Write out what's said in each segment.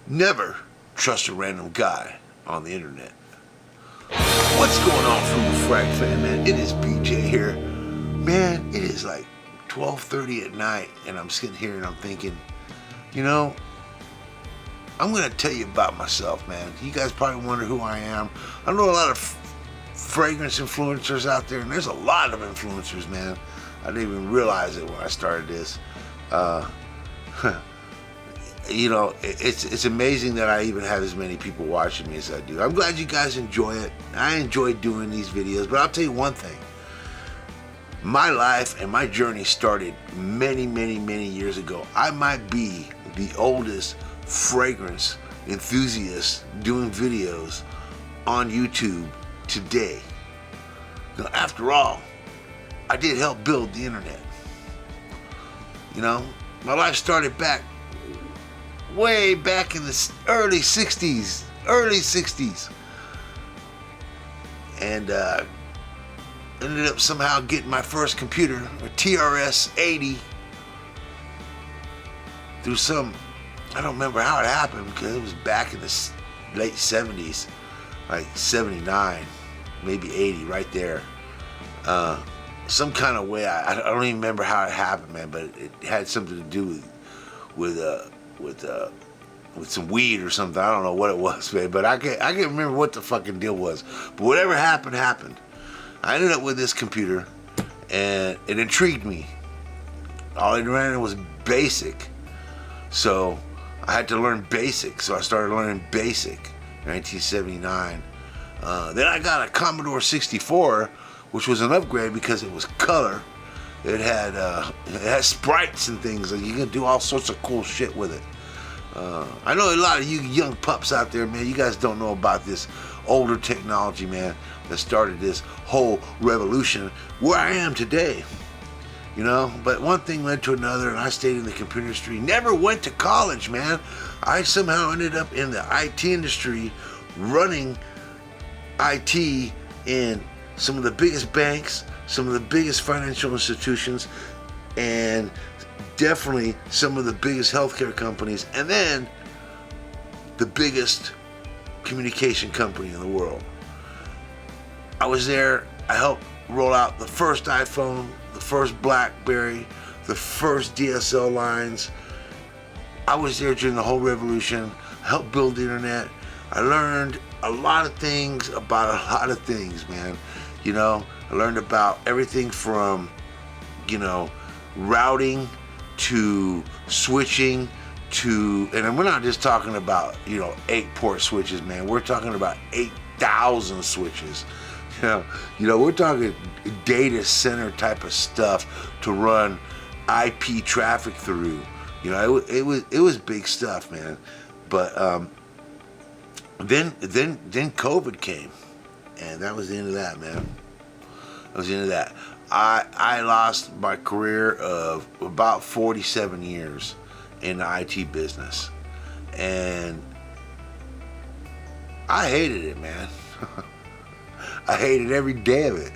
Never trust a random guy on the internet. What's going on, Frugal Frags fan, man? It is BJ here. Man, it is like 12:30 at night, and I'm sitting here and I'm thinking, you know, I'm going to tell you about myself, man. You guys probably wonder who I am. I know a lot of fragrance influencers out there, and there's a lot of influencers, man. I didn't even realize it when I started this. You know, it's amazing that I even have as many people watching me as I do. I'm glad you guys enjoy it. I enjoy doing these videos, but I'll tell you one thing. My life and my journey started many years ago. I might be the oldest fragrance enthusiast doing videos on YouTube today. Now, after all, I did help build the internet. You know, my life started way back in the early 60s. And ended up somehow getting my first computer, a TRS-80, through some, I don't remember how it happened because it was back in the late 70s, like 79, maybe 80, right there. Some kind of way, I don't even remember how it happened, man, but it had something to do with some weed or something. I don't know what it was, man, but I can't remember what the fucking deal was. But whatever happened. I ended up with this computer, and it intrigued me. All it ran was BASIC, so I had to learn BASIC. So I started learning BASIC in 1979. Then I got a Commodore 64, which was an upgrade because it was color. It had sprites and things, and you can do all sorts of cool shit with it. I know a lot of you young pups out there, man, you guys don't know about this older technology, man, that started this whole revolution where I am today. You know, but one thing led to another, and I stayed in the computer industry. Never went to college, man. I somehow ended up in the IT industry, running IT in some of the biggest banks, some of the biggest financial institutions, and definitely some of the biggest healthcare companies, and then the biggest communication company in the world. I was there. I helped roll out the first iPhone, the first BlackBerry, the first DSL lines. I was there during the whole revolution. I helped build the internet. I learned a lot of things about a lot of things, man. You know, I learned about everything from, you know, routing to switching to, and we're not just talking about, you know, 8-port switches, man. We're talking about 8,000 switches. You know, we're talking data center type of stuff to run IP traffic through. You know, it was big stuff, man. But then COVID came, and that was the end of that, man. That was the end of that. I lost my career of about 47 years in the IT business, and I hated it, man. I hated every day of it.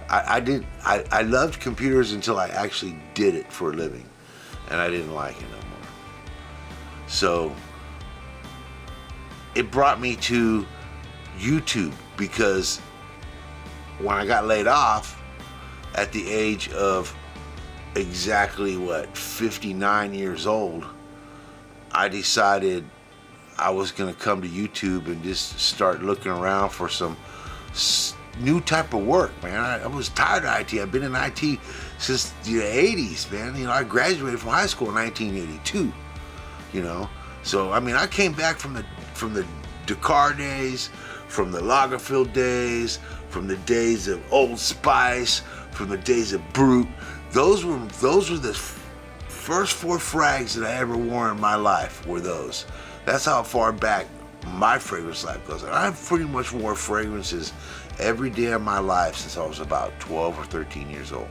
I loved computers until I actually did it for a living, and I didn't like it no more. So it brought me to YouTube, because when I got laid off at the age of exactly 59 years old, I decided I was going to come to YouTube and just start looking around for some new type of work, man. I was tired of IT. I've been in IT since the 80s, man. You know, I graduated from high school in 1982, you know. So, I mean, I came back from the Dakar days, from the Lagerfeld days, from the days of Old Spice, from the days of Brute. Those were the first 4 frags that I ever wore in my life, were those. That's how far back my fragrance life goes. And I've pretty much wore fragrances every day of my life since I was about 12 or 13 years old.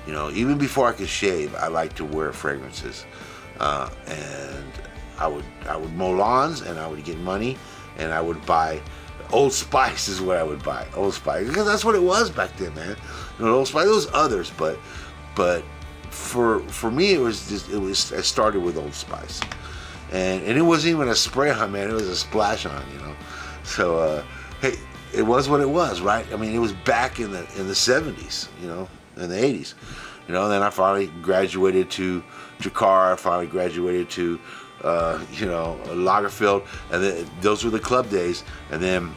You know, even before I could shave, I liked to wear fragrances. And I would mow lawns, and I would get money, and I would buy Old Spice is what I would buy. Old Spice, because that's what it was back then, man. You know, Old Spice. There was others, but for me, it was I started with Old Spice, and it wasn't even a spray on, man. It was a splash on, you know. So hey, it was what it was, right? I mean, it was back in the 70s, you know, in the 80s, you know. And then I finally graduated to Jakar. I finally graduated to you know, Lagerfeld, and then those were the club days. And then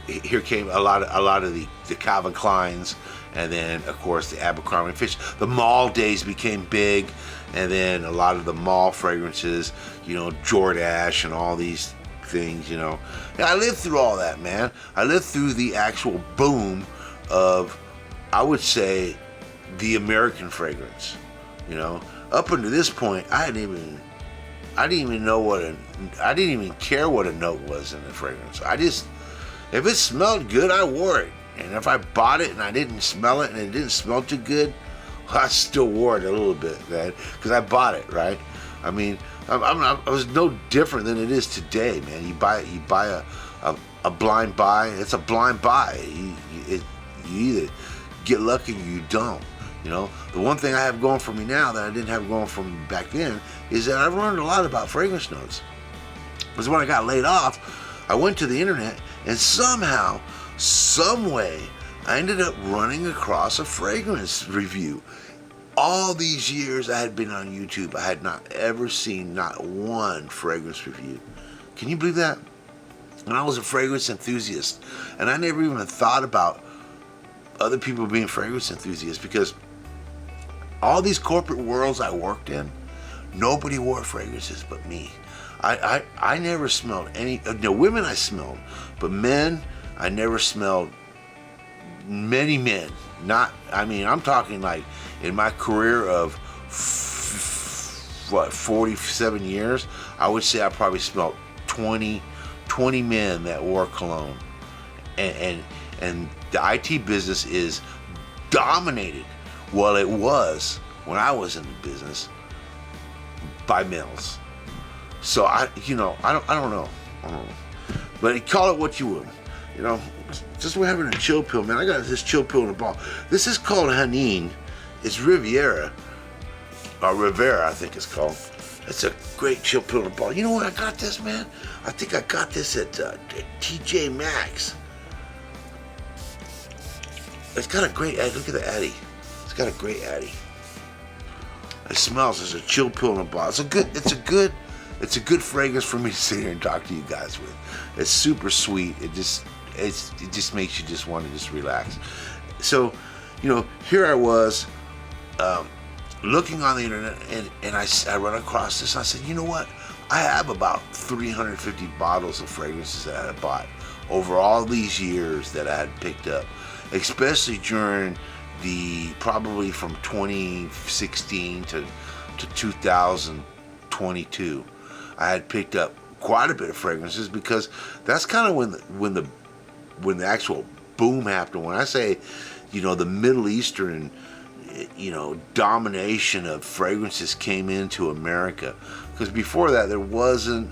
here came a lot of the calvinKleins, and then of course the Abercrombie & Fitch. The mall days became big, and then a lot of the mall fragrances, you know, Jordache and all these things, you know. And I lived through all that, man. I lived through the actual boom of, I would say, the American fragrance, you know. Up until this point, I didn't even know I didn't even care what a note was in the fragrance. If it smelled good, I wore it. And if I bought it and I didn't smell it and it didn't smell too good, I still wore it a little bit, man, because I bought it, right? I mean, I was no different than it is today, man. You buy a blind buy. It's a blind buy. You either get lucky or you don't. You know, the one thing I have going for me now that I didn't have going for me back then is that I've learned a lot about fragrance notes. Because when I got laid off, I went to the internet, and somehow, some way, I ended up running across a fragrance review. All these years I had been on YouTube, I had not ever seen not one fragrance review. Can you believe that? And I was a fragrance enthusiast, and I never even thought about other people being fragrance enthusiasts, because all these corporate worlds I worked in, nobody wore fragrances but me. I never smelled any, women I smelled, but men, I never smelled many men. I'm talking like in my career of 47 years, I would say I probably smelled 20 men that wore cologne. And the IT business is dominated, well, it was when I was in the business, by males. So I don't know. But call it what you will. You know, just we're having a chill pill, man. I got this chill pill in a ball. This is called Hanin. It's Riviera, or Rivera, I think it's called. It's a great chill pill in a ball. You know where I got this, man? I think I got this at TJ Maxx. It's got a great, look at the Addy. It's got a great Addy. It smells as a chill pill in a bottle. It's a good fragrance for me to sit here and talk to you guys with. It's super sweet. It just makes you just want to just relax. So, you know, here I was looking on the internet, and I run across this. I said, you know what? I have about 350 bottles of fragrances that I had bought over all these years that I had picked up, especially during probably from 2016 to 2022. I had picked up quite a bit of fragrances, because that's kind of when the actual boom happened. When I say, you know, the Middle Eastern, you know, domination of fragrances came into America, because before that it wasn't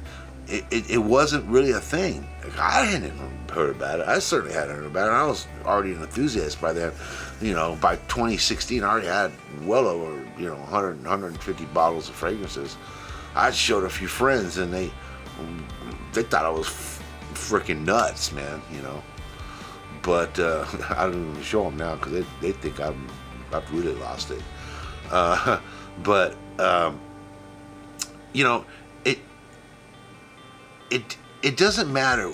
really a thing. I hadn't heard about it. I certainly hadn't heard about it. I was already an enthusiast by then. You know, by 2016, I already had well over, you know, 150 bottles of fragrances. I showed a few friends, and they thought I was freaking nuts, man. You know, but I don't even show them now, because they think I've really lost it. But you know, it doesn't matter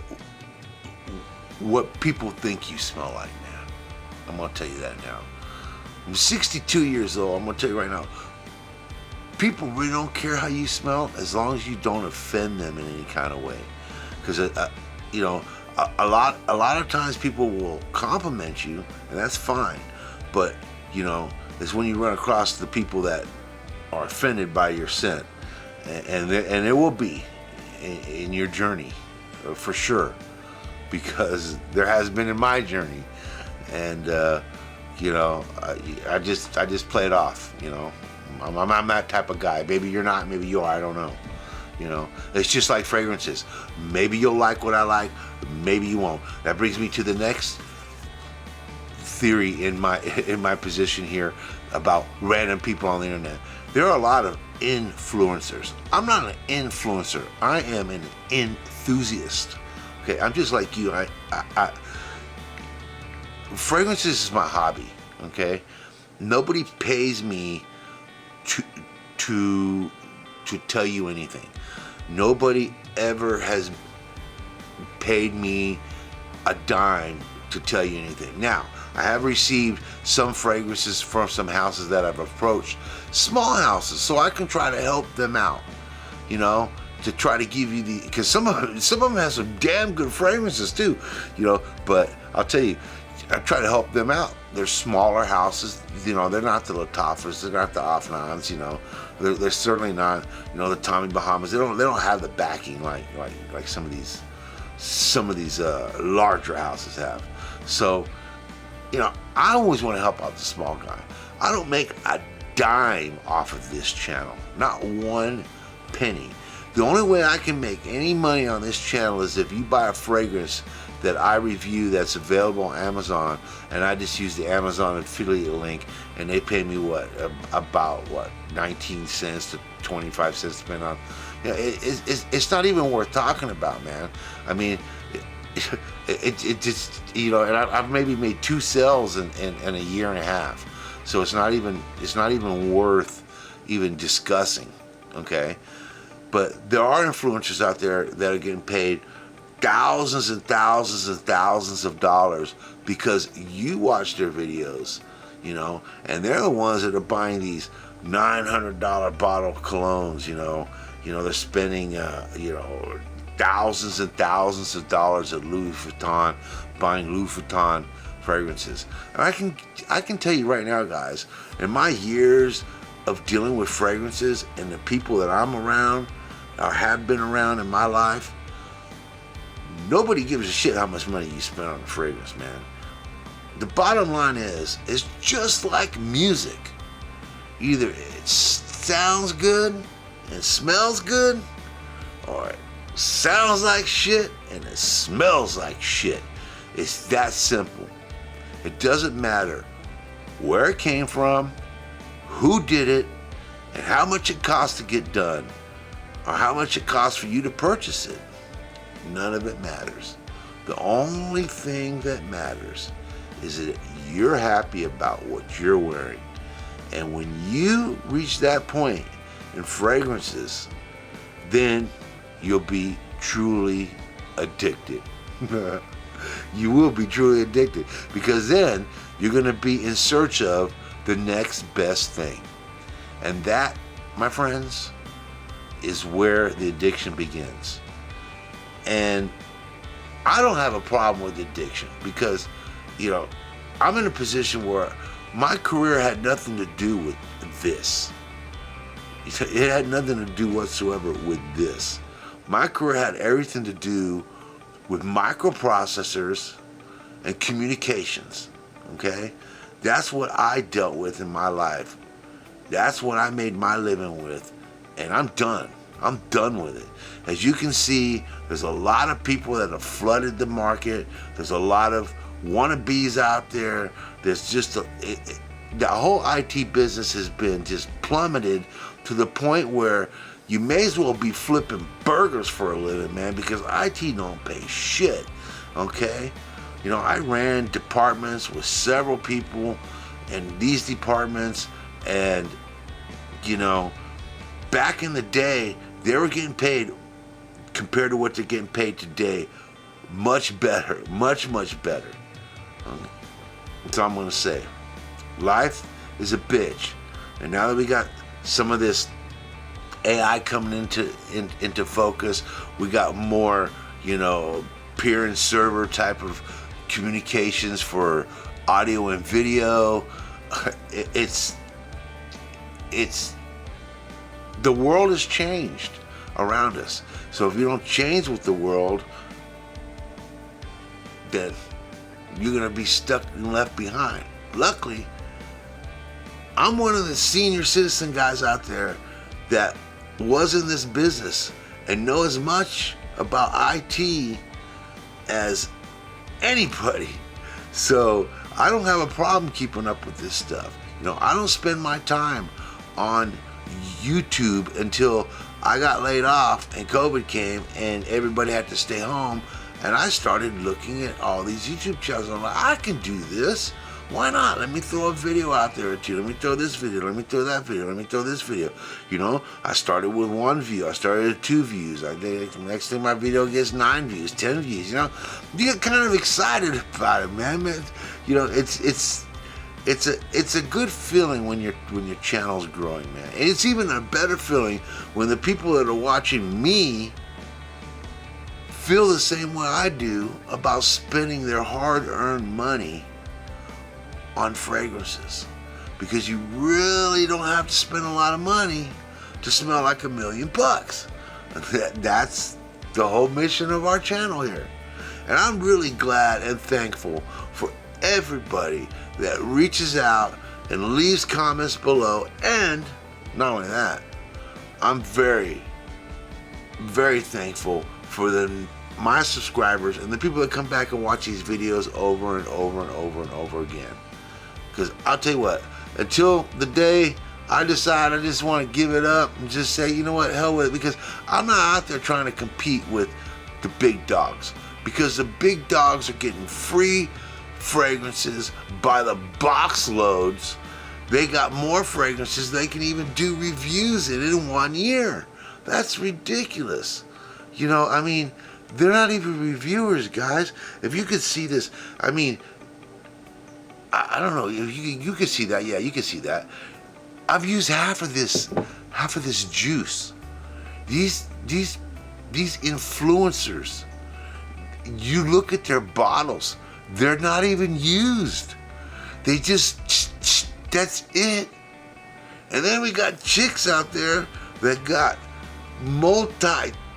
what people think you smell like, man. I'm gonna tell you that now. I'm 62 years old. I'm gonna tell you right now, people really don't care how you smell, as long as you don't offend them in any kind of way. Because you know, a lot of times people will compliment you, and that's fine. But you know, it's when you run across the people that are offended by your scent, and there will be in your journey, for sure, because there has been in my journey. And you know, I just play it off. You know, I'm that type of guy. Maybe you're not, maybe you are, I don't know. You know, it's just like fragrances. Maybe you'll like what I like, maybe you won't. That brings me to the next theory in my position here about random people on the internet. there are a lot of influencers. I'm not an influencer. I am an enthusiast. Okay, I'm just like you. Fragrances is my hobby. Okay, nobody pays me to tell you anything. Nobody ever has paid me a dime to tell you anything. Now, I have received some fragrances from some houses that I've approached, small houses, so I can try to help them out, you know, to try to give you the, because some of them have some damn good fragrances too, you know, but I'll tell you, I try to help them out. They're smaller houses, you know, they're not the Latafas, they're not the Afnans, you know, they're certainly not, you know, the Tommybahamas. They don't have the backing like some of these larger houses have. So, you know, I always want to help out the small guy. I don't make a dime off of this channel, not one penny. The only way I can make any money on this channel is if you buy a fragrance that I review that's available on Amazon, and I just use the Amazon affiliate link, and they pay me about 19 cents to 25 cents, depending on, you know, it's not even worth talking about, man. I mean, it just, you know, and I've maybe made 2 sales in a year and a half, so it's not even worth even discussing, okay? But there are influencers out there that are getting paid thousands and thousands and thousands of dollars because you watch their videos, you know, and they're the ones that are buying these $900 bottle colognes, you know, they're spending, you know, thousands and thousands of dollars at Louis Vuitton, buying Louis Vuitton fragrances. And I can tell you right now, guys, in my years of dealing with fragrances and the people that I'm around or have been around in my life, nobody gives a shit how much money you spend on a fragrance, man. The bottom line is, it's just like music. Either it sounds good and smells good, or it sounds like shit and it smells like shit. It's that simple. It doesn't matter where it came from, who did it, and how much it costs to get done, or how much it costs for you to purchase it. None of it matters. The only thing that matters is that you're happy about what you're wearing. And when you reach that point in fragrances, then you'll be truly addicted. You will be truly addicted, because then you're going to be in search of the next best thing. And that, my friends, is where the addiction begins. And I don't have a problem with addiction because, you know, I'm in a position where my career had nothing to do with this. It had nothing to do whatsoever with this. My career had everything to do with microprocessors and communications, okay? That's what I dealt with in my life. That's what I made my living with, and I'm done. I'm done with it. As you can see, there's a lot of people that have flooded the market. There's a lot of wannabes out there. There's just the whole IT business has been just plummeted to the point where you may as well be flipping burgers for a living, man, because IT don't pay shit, okay? You know, I ran departments with several people in these departments, and, you know, back in the day, they were getting paid, compared to what they're getting paid today, much better, much, much better. That's all I'm going to say. Life is a bitch. And now that we got some of this AI coming into focus, we got more, you know, peer and server type of communications for audio and video. It's the world has changed around us. So if you don't change with the world, then you're gonna be stuck and left behind. Luckily, I'm one of the senior citizen guys out there that was in this business and know as much about IT as anybody. So I don't have a problem keeping up with this stuff. You know, I don't spend my time on YouTube until I got laid off and COVID came and everybody had to stay home, and I started looking at all these YouTube channels. I'm like, I can do this. Why not? Let me throw a video out there or two. Let me throw this video. Let me throw that video. Let me throw this video. You know, I started with 1 view. I started at 2 views. I think next thing my video gets 9 views, 10 views. You know, you get kind of excited about it, man. You know, it's a good feeling when your channel's growing, man. And it's even a better feeling when the people that are watching me feel the same way I do about spending their hard-earned money on fragrances, because you really don't have to spend a lot of money to smell like $1,000,000. That's the whole mission of our channel here. And I'm really glad and thankful for everybody that reaches out and leaves comments below. And not only that, I'm very, very thankful for my subscribers and the people that come back and watch these videos over and over and over and over again. Because I'll tell you what, until the day I decide I just want to give it up and just say, you know what, hell with it, because I'm not out there trying to compete with the big dogs, because the big dogs are getting free fragrances by the box loads. They got more fragrances they can even do reviews in 1 year. That's ridiculous. You know, I mean, they're not even reviewers, guys. If you could see this, I mean, I don't know. You can see that. Yeah, you can see that. I've used half of this juice. These influencers. You look at their bottles. They're not even used. They just, that's it. And then we got chicks out there that got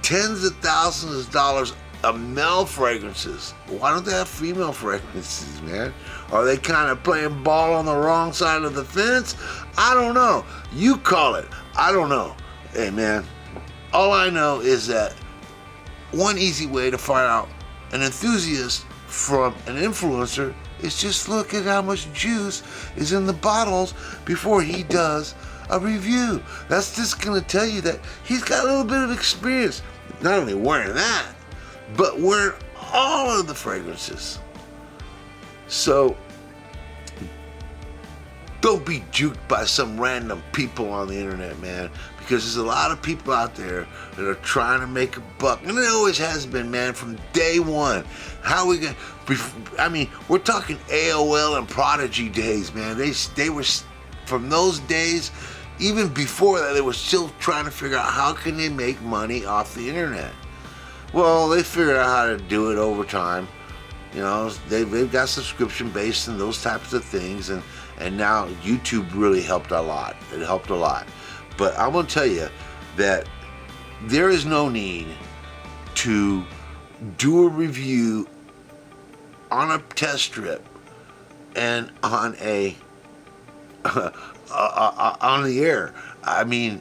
tens of thousands of dollars of male fragrances. Why don't they have female fragrances, man? Are they kind of playing ball on the wrong side of the fence? I don't know. You call it. I don't know. Hey, man, all I know is that one easy way to find out an enthusiast from an influencer is just look at how much juice is in the bottles before he does a review. That's just going to tell you that he's got a little bit of experience, not only wearing that, but wearing all of the fragrances. So don't be juked by some random people on the internet, man, because there's a lot of people out there that are trying to make a buck, and it always has been, man, from day one. How we gonna? I mean, we're talking AOL and Prodigy days, man. They were, from those days, even before that, they were still trying to figure out how can they make money off the internet. Well, they figured out how to do it over time. You know, they've got subscription based and those types of things, and now YouTube really helped a lot. It helped a lot. But I'm gonna tell you that there is no need to do a review on a test strip and on on the air. I mean,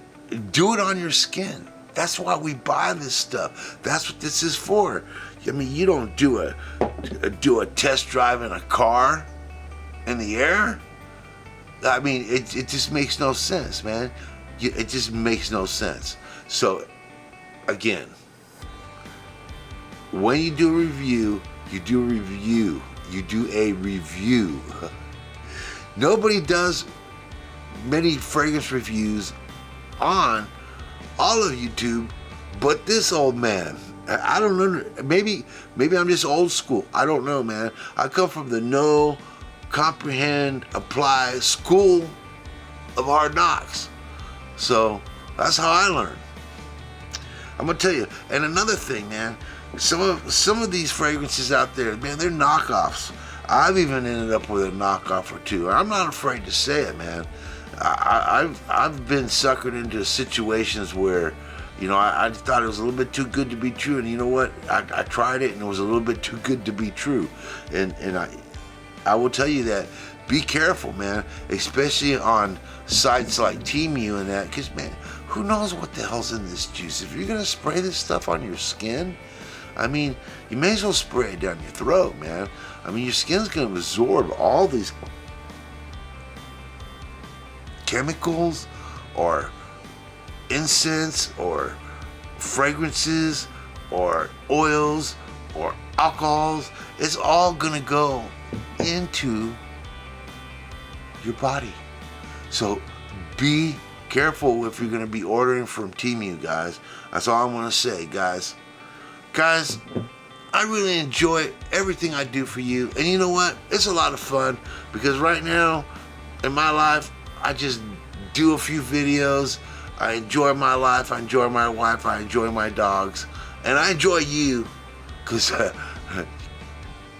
do it on your skin. That's why we buy this stuff. That's what this is for. I mean, you don't do a test drive in a car in the air. I mean, it just makes no sense, man. It just makes no sense. So, again, when you do a review, you do a review. You do a review. Nobody does many fragrance reviews on all of YouTube but this old man. I don't know. Maybe I'm just old school. I don't know, man. I come from the know, comprehend, apply school of hard knocks. So that's how I learn. I'm gonna tell you. And another thing, man. Some of these fragrances out there, man, they're knockoffs. I've even ended up with a knockoff or two. I'm not afraid to say it, man. I've been suckered into situations where, you know, I thought it was a little bit too good to be true, and you know what? I tried it, and it was a little bit too good to be true. And I will tell you that, be careful, man, especially on sites like Temu and that, because, man, who knows what the hell's in this juice? If you're going to spray this stuff on your skin, I mean, you may as well spray it down your throat, man. I mean, your skin's going to absorb all these chemicals or incense or fragrances or oils or alcohols, it's all gonna go into your body. So be careful if you're gonna be ordering from Temu, guys. That's all I'm gonna say, guys. Guys, I really enjoy everything I do for you. And you know what? It's a lot of fun because right now in my life, I just do a few videos. I enjoy my life. I enjoy my wife. I enjoy my dogs. And I enjoy you because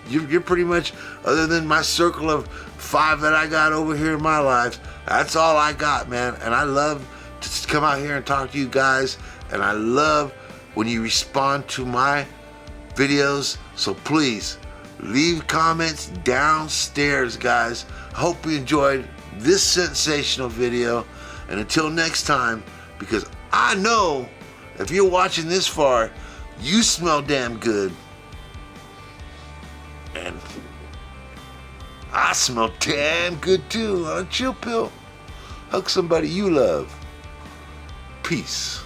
you're pretty much, other than my circle of 5 that I got over here in my life, that's all I got, man. And I love to come out here and talk to you guys. And I love when you respond to my videos. So please leave comments downstairs, guys. I hope you enjoyed this sensational video. And until next time, because I know if you're watching this far, you smell damn good. And I smell damn good too on a chill pill. Hug somebody you love. Peace.